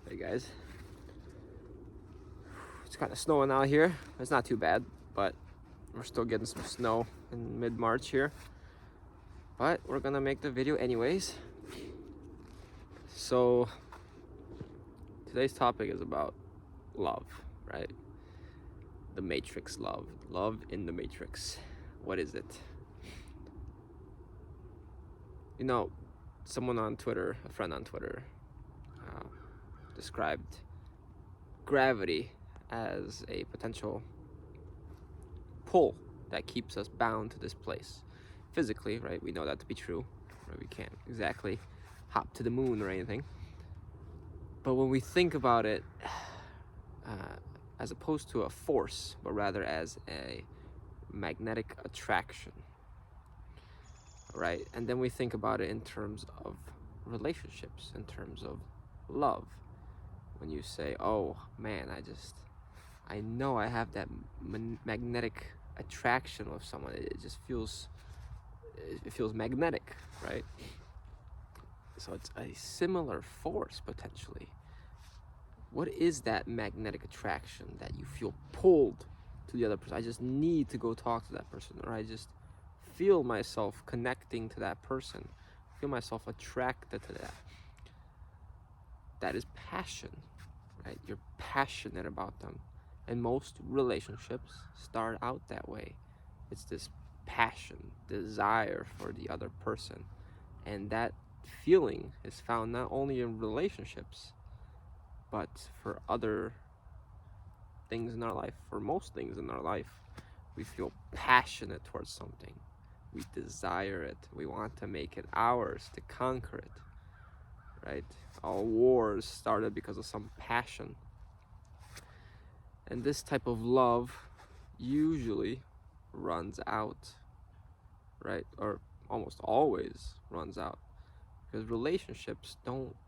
Hey guys, it's kind of snowing out here. It's not too bad, but we're still getting some snow in mid-March here. But we're gonna make the video anyways. So today's topic is about love, right? The Matrix love in the Matrix. What is it? You know, someone on Twitter, a friend on Twitter, described gravity as a potential pull that keeps us bound to this place physically, right? We know that to be true, right? We can't exactly hop to the moon or anything, but when we think about it as opposed to a force, but rather as a magnetic attraction, right? And then we think about it in terms of relationships, in terms of love. When you say, oh man, I know I have that magnetic attraction with someone. It just feels, it feels magnetic, right? So it's a similar force potentially. What is that magnetic attraction that you feel pulled to the other person? I just need to go talk to that person, or I just feel myself connecting to that person, feel myself attracted to that. That is passion, right? You're passionate about them. And most relationships start out that way. It's this passion, desire for the other person. And that feeling is found not only in relationships, but for other things in our life. For most things in our life, we feel passionate towards something. We desire it. We want to make it ours, to conquer it, right? All wars started because of some passion. And this type of love usually runs out, right? Or almost always runs out, because relationships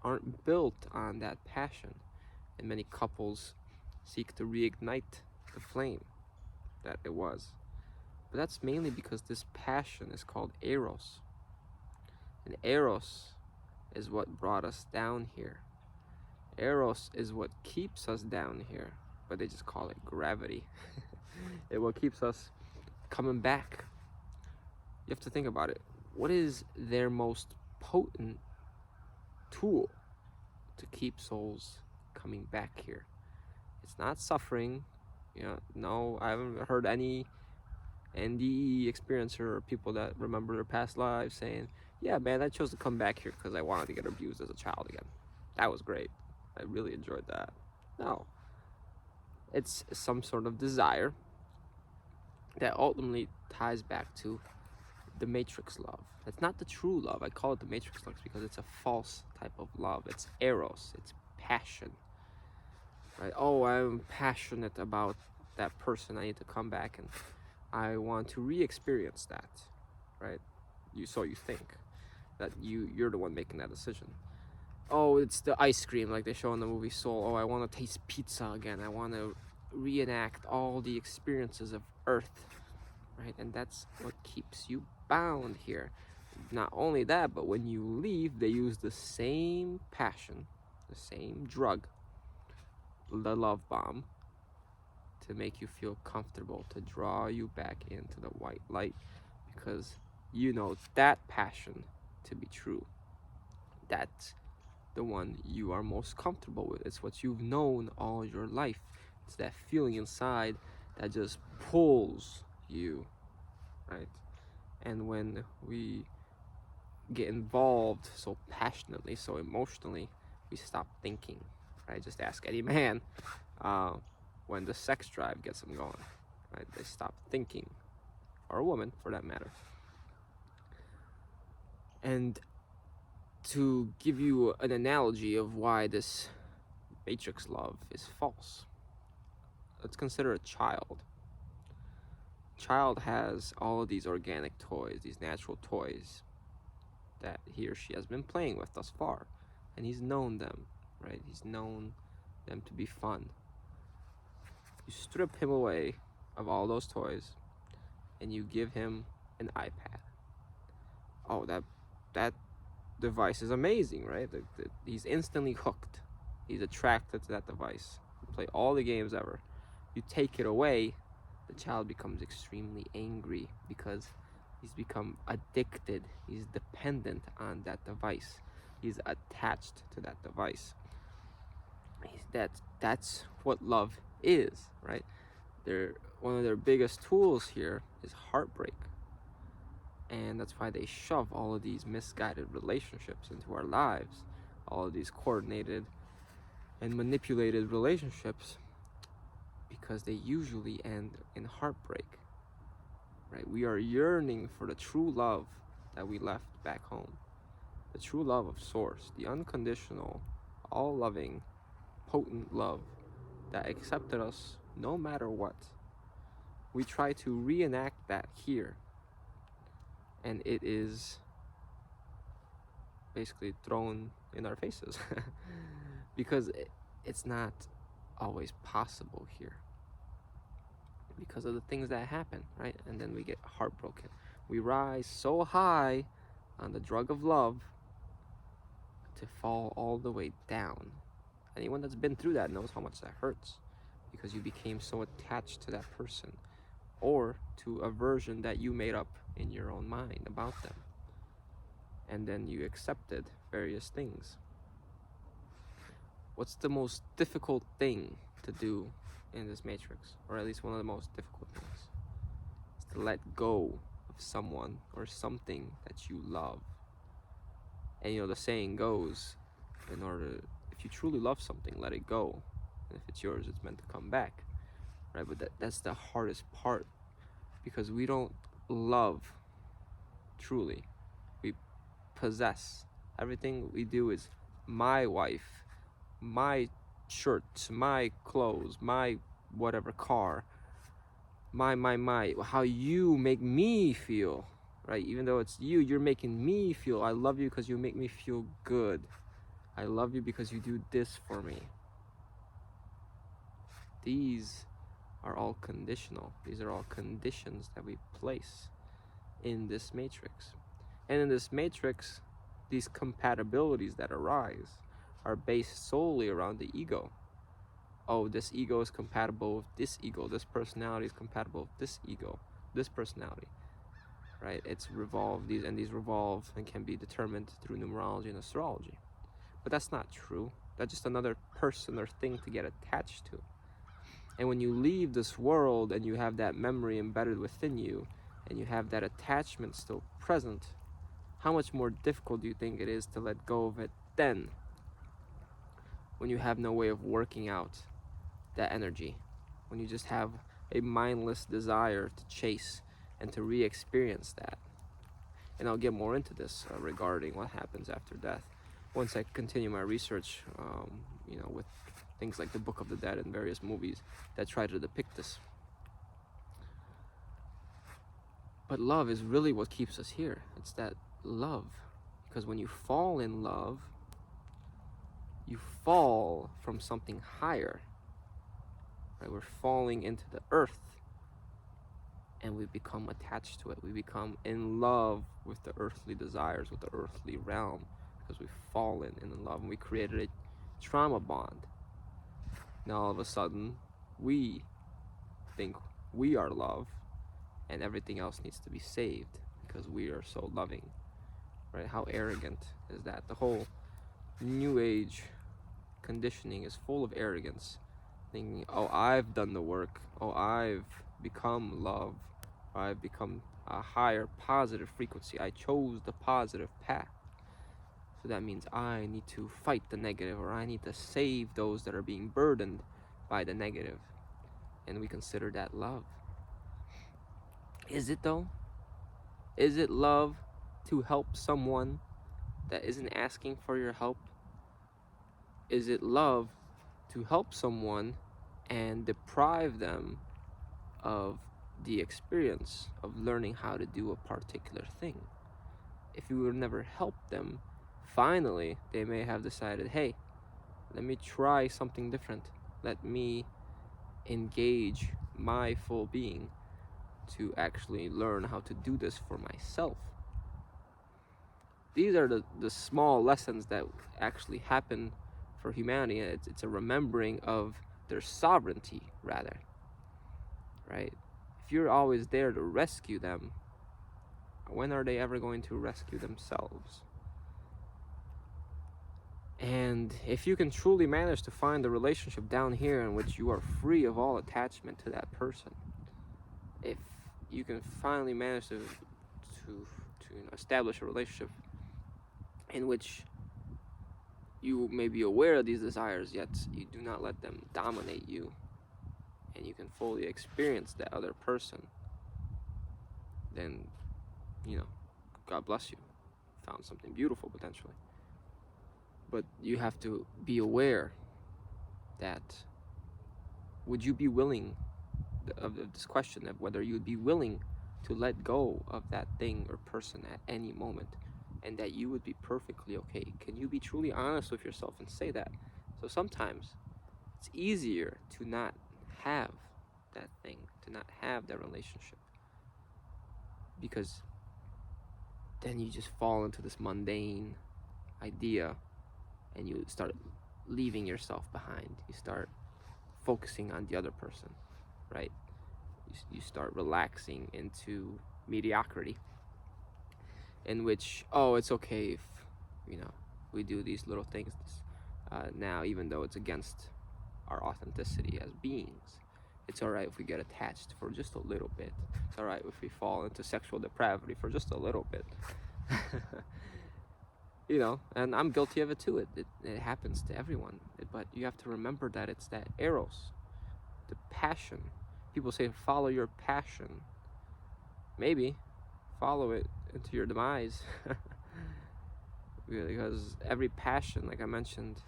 aren't built on that passion, and many couples seek to reignite the flame that it was. But that's mainly because this passion is called eros, and eros is what brought us down here. Eros is what keeps us down here, but they just call it gravity. It what keeps us coming back. You have to think about it. What is their most potent tool to keep souls coming back here? It's not suffering. No, I haven't heard any NDE experiencer or people that remember their past lives saying, yeah man, I chose to come back here because I wanted to get abused as a child again. That was great. I really enjoyed that. No. It's some sort of desire that ultimately ties back to the Matrix love. It's not the true love. I call it the Matrix love because it's a false type of love. It's eros. It's passion. Right? Oh, I'm passionate about that person. I need to come back and I want to re-experience that. Right? You think that you're the one making that decision. Oh, it's the ice cream like they show in the movie Soul. Oh, I want to taste pizza again. I want to reenact all the experiences of Earth, right? And that's what keeps you bound here. Not only that, but when you leave, they use the same passion, the same drug, the love bomb, to make you feel comfortable, to draw you back into the white light, because you know that passion to be true. That's the one you are most comfortable with. It's what you've known all your life. It's that feeling inside that just pulls you, right? And when we get involved so passionately, so emotionally, we stop thinking, right? Just ask any man when the sex drive gets them going, right? They stop thinking, or a woman for that matter. And to give you an analogy of why this Matrix love is false, let's consider a child. Child has all of these organic toys, these natural toys that he or she has been playing with thus far, and he's known them, right? He's known them to be fun. You strip him away of all those toys and you give him an iPad. Oh, that device is amazing, right? He's instantly hooked. He's attracted to that device. You play all the games ever. You take it away, the child becomes extremely angry because he's become addicted. He's dependent on that device. He's attached to that device. That's what love is, right? One of their biggest tools here is heartbreak. And that's why they shove all of these misguided relationships into our lives, all of these coordinated and manipulated relationships, because they usually end in heartbreak, right? We are yearning for the true love that we left back home, the true love of Source, the unconditional, all-loving, potent love that accepted us no matter what. We try to reenact that here, and it is basically thrown in our faces because it's not always possible here because of the things that happen, right? And then we get heartbroken. We rise so high on the drug of love to fall all the way down. Anyone that's been through that knows how much that hurts, because you became so attached to that person or to a version that you made up in your own mind about them. And then you accepted various things. What's the most difficult thing to do in this matrix? Or at least one of the most difficult things is to let go of someone or something that you love. And you know, the saying goes, if you truly love something, let it go. And if it's yours, it's meant to come back, right? But that's the hardest part, because we don't love truly. We possess. Everything we do is my wife, my shirts, my clothes, my whatever car, my, how you make me feel, right? Even though it's you, you're making me feel. I love you because you make me feel good. I love you because you do this for me. These are all conditional. These are all conditions that we place in this matrix. And in this matrix, these compatibilities that arise are based solely around the ego. Oh, this ego is compatible with this ego. This personality is compatible with this ego, this personality, right? These revolve and can be determined through numerology and astrology. But that's not true. That's just another person or thing to get attached to. And when you leave this world and you have that memory embedded within you, and you have that attachment still present, how much more difficult do you think it is to let go of it then, when you have no way of working out that energy, when you just have a mindless desire to chase and to re-experience that? And I'll get more into this regarding what happens after death once I continue my research, with things like the Book of the Dead and various movies that try to depict this. But love is really what keeps us here. It's that love. Because when you fall in love, you fall from something higher. Right? We're falling into the earth, and we become attached to it. We become in love with the earthly desires, with the earthly realm, because we've fallen in love, and we created a trauma bond. Now all of a sudden, we think we are love, and everything else needs to be saved because we are so loving, right? How arrogant is that? The whole New Age conditioning is full of arrogance, thinking, oh, I've done the work, oh, I've become love, or I've become a higher positive frequency, I chose the positive path. So that means I need to fight the negative, or I need to save those that are being burdened by the negative. And we consider that love. Is it though? Is it love to help someone that isn't asking for your help? Is it love to help someone and deprive them of the experience of learning how to do a particular thing? If you would never help them, finally they may have decided, hey, let me try something different. Let me engage my full being to actually learn how to do this for myself. These are the small lessons that actually happen for humanity. It's a remembering of their sovereignty, rather, right? If you're always there to rescue them, when are they ever going to rescue themselves? And if you can truly manage to find a relationship down here in which you are free of all attachment to that person, if you can finally manage to establish a relationship in which you may be aware of these desires, yet you do not let them dominate you, and you can fully experience that other person, then, God bless you. Found something beautiful, potentially. But you have to be aware that, would you be willing, of this question of whether you'd be willing to let go of that thing or person at any moment, and that you would be perfectly okay? Can you be truly honest with yourself and say that? So sometimes it's easier to not have that thing, to not have that relationship, because then you just fall into this mundane idea, and you start leaving yourself behind. You start focusing on the other person, right? You start relaxing into mediocrity, in which, it's okay if, we do these little things now, even though it's against our authenticity as beings. It's all right if we get attached for just a little bit. It's all right if we fall into sexual depravity for just a little bit. And I'm guilty of it too. It happens to everyone. But you have to remember that it's that eros, the passion. People say follow your passion. Maybe follow it into your demise. Because every passion, like I mentioned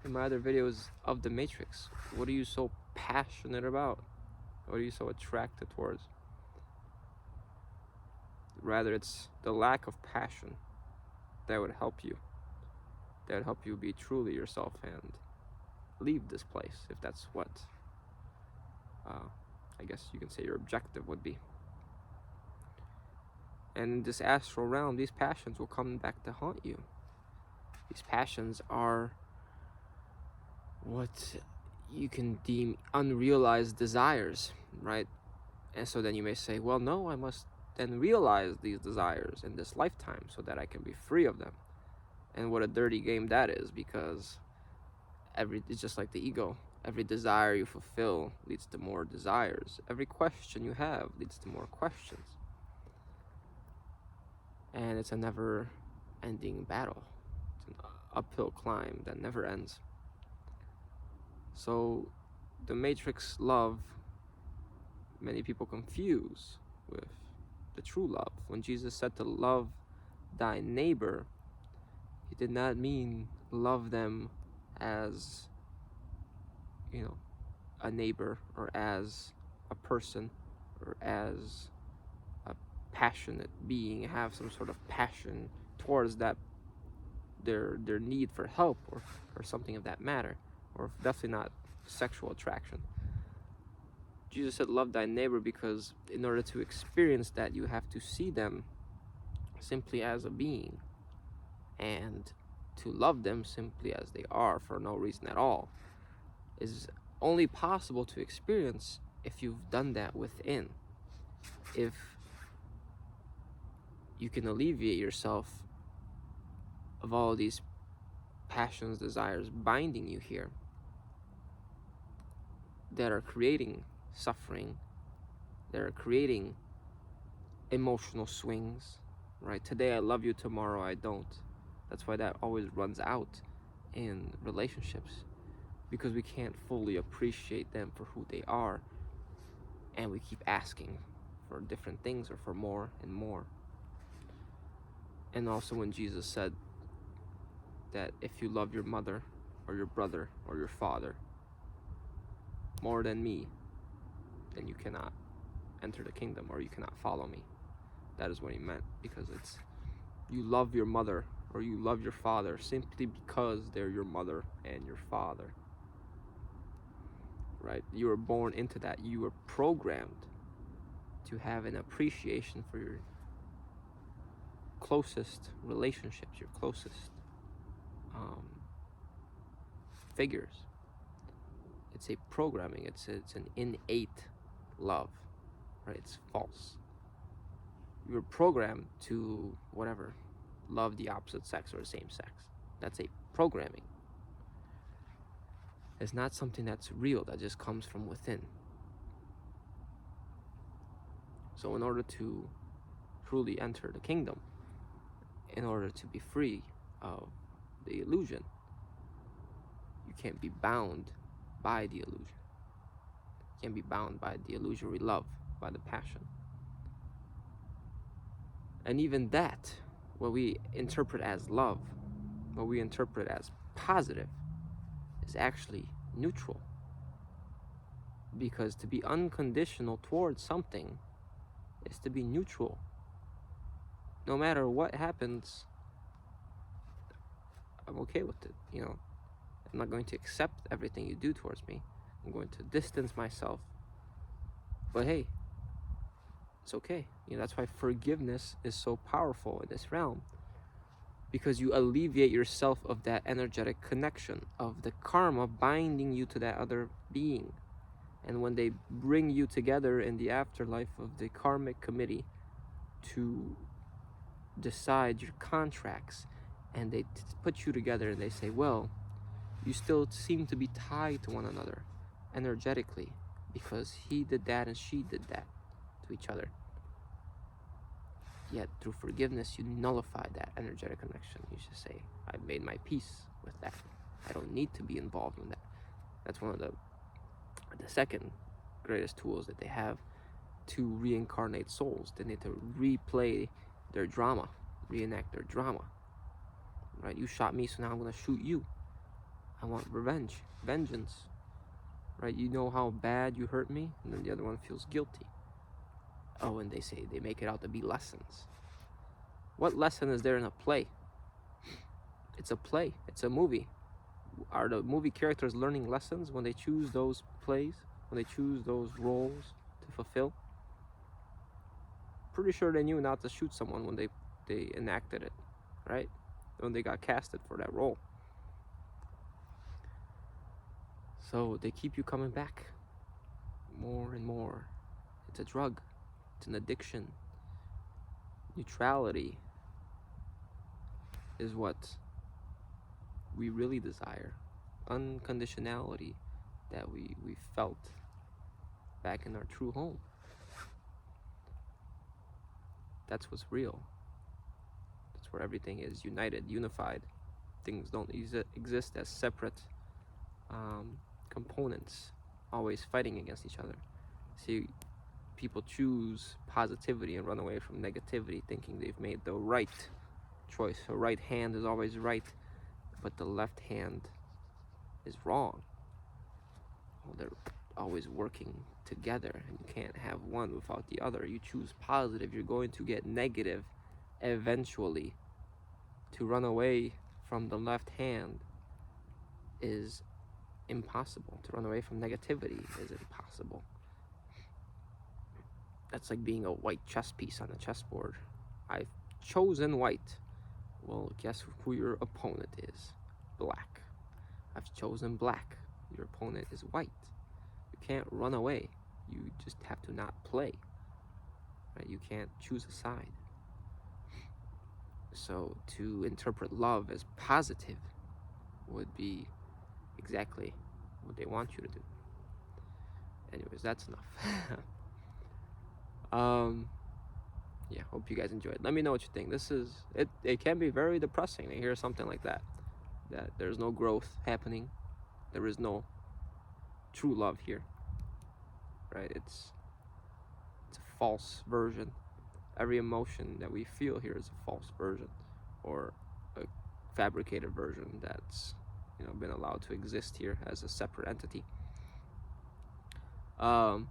in my other videos of the Matrix, what are you so passionate about? What are you so attracted towards? Rather, it's the lack of passion that would help you. That would help you be truly yourself and leave this place, if that's what I guess you can say your objective would be. And in this astral realm, these passions will come back to haunt you. These passions are what you can deem unrealized desires, right? And so then you may say, well, no, I must then realize these desires in this lifetime so that I can be free of them. And what a dirty game that is, because it's just like the ego. Every desire you fulfill leads to more desires. Every question you have leads to more questions. And it's a never-ending battle. It's an uphill climb that never ends. So the Matrix love, many people confuse with the true love. When Jesus said to love thy neighbor, he did not mean love them as, a neighbor, or as a person, or as a passionate being, have some sort of passion towards that, their need for help, or something of that matter, or definitely not sexual attraction. Jesus said love thy neighbor because in order to experience that, you have to see them simply as a being, and to love them simply as they are for no reason at all is only possible to experience if you've done that within. If you can alleviate yourself of all these passions, desires binding you here, that are creating suffering, that are creating emotional swings, right? Today I love you, tomorrow I don't. That's why that always runs out in relationships, because we can't fully appreciate them for who they are, and we keep asking for different things, or for more and more. And also when Jesus said that if you love your mother or your brother or your father more than me, then you cannot enter the kingdom, or you cannot follow me. That is what he meant, because it's, you love your mother or you love your father simply because they're your mother and your father, right? You were born into that. You were programmed to have an appreciation for your closest relationships, your closest figures. It's a programming. It's an innate love, right? It's false. You're programmed to whatever, love the opposite sex or the same sex. That's a programming. It's not something that's real, that just comes from within. So in order to truly enter the kingdom, in order to be free of the illusion, you can't be bound by the illusion. You can't be bound by the illusory love, by the passion. And even that, what we interpret as love, what we interpret as positive, is actually neutral. Because to be unconditional towards something is to be neutral. No matter what happens, I'm okay with it, you know. I'm not going to accept everything you do towards me. I'm going to distance myself. But hey, it's okay. You know, that's why forgiveness is so powerful in this realm. Because you alleviate yourself of that energetic connection, of the karma binding you to that other being. And when they bring you together in the afterlife of the karmic committee to decide your contracts, and they put you together and they say, well, you still seem to be tied to one another energetically because he did that and she did that to each other. Yet through forgiveness, you nullify that energetic connection. You just say, I've made my peace with that. I don't need to be involved in that. That's one of the second greatest tools that they have to reincarnate souls. They need to replay their drama, reenact their drama. Right? You shot me, so now I'm going to shoot you. I want revenge, vengeance. Right? You know how bad you hurt me, and then the other one feels guilty. Oh, and they say they make it out to be lessons. What lesson is there in a play? It's a play. It's a movie. Are the movie characters learning lessons when they choose those plays, when they choose those roles to fulfill? Pretty sure they knew not to shoot someone when they enacted it, right? When they got casted for that role. So they keep you coming back more and more. It's a drug. It's an addiction. Neutrality is what we really desire. Unconditionality that we felt back in our true home. That's what's real. That's where everything is united, unified. Things don't exist as separate components, always fighting against each other. See, people choose positivity and run away from negativity, thinking they've made the right choice. The right hand is always right, but the left hand is wrong. Well, they're always working together, and you can't have one without the other. You choose positive, you're going to get negative eventually. To run away from the left hand is impossible. To run away from negativity is impossible. That's like being a white chess piece on a chessboard. I've chosen white. Well, guess who your opponent is? Black. I've chosen black. Your opponent is white. You can't run away. You just have to not play. Right? You can't choose a side. So to interpret love as positive would be exactly what they want you to do. Anyways, that's enough. Yeah, hope you guys enjoyed. Let me know what you think. It can be very depressing to hear something like that there's no growth happening. There is no true love here. Right? It's a false version. Every emotion that we feel here is a false version, or a fabricated version that's been allowed to exist here as a separate entity. And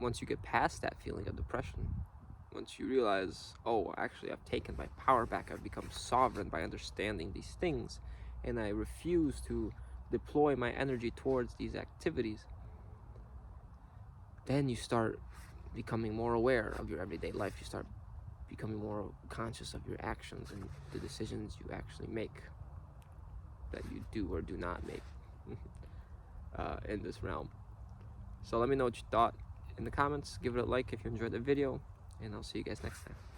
once you get past that feeling of depression, once you realize, oh, actually I've taken my power back, I've become sovereign by understanding these things, and I refuse to deploy my energy towards these activities, then you start becoming more aware of your everyday life. You start becoming more conscious of your actions and the decisions you actually make. that you do or do not make in this realm. So let me know what you thought in the comments. Give it a like if you enjoyed the video, and I'll see you guys next time.